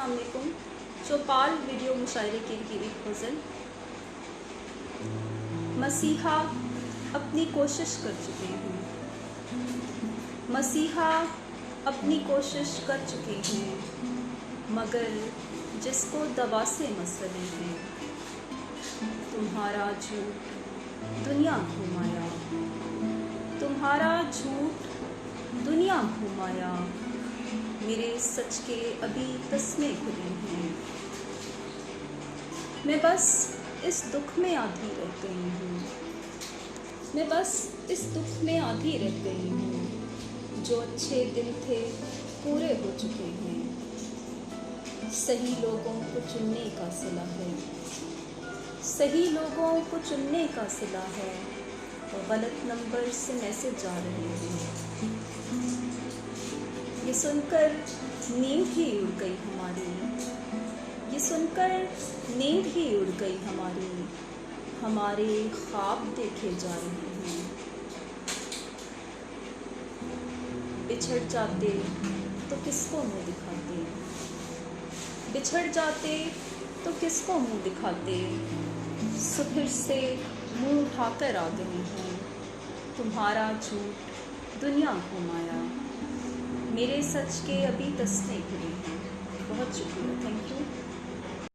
अस्सलाम वालेकुम। चौपाल वीडियो मुशायरे की एक गज़ल। मसीहा अपनी कोशिश कर चुके हैं, मसीहा अपनी कोशिश कर चुके हैं, मगर जिसको दवा से मसले हैं, तुम्हारा झूठ दुनिया घुमाया, तुम्हारा झूठ दुनिया घुमाया, मेरे सच के अभी तस्मे खुले हैं। मैं बस इस दुख में आधी रह गई हूँ, मैं बस इस दुख में आधी रह गई हूँ, जो अच्छे दिन थे पूरे हो चुके हैं। सही लोगों को चुनने का सिला है, सही लोगों को चुनने का सिला है, और गलत नंबर से मैसेज आ रहे हैं। ये सुनकर नींद ही उड़ गई हमारी, ये सुनकर नींद ही उड़ गई हमारी, हमारे ख्वाब देखे जा रहे हैं। बिछड़ जाते तो किसको मुँह दिखाते, बिछड़ जाते तो किसको मुँह दिखाते, सुबह से मुँह उठाकर आ गए हैं, तुम्हारा झूठ दुनिया घुमाया, मेरे सच के अभी तस्मे खुले हैं। बहुत शुक्रिया, थैंक यू।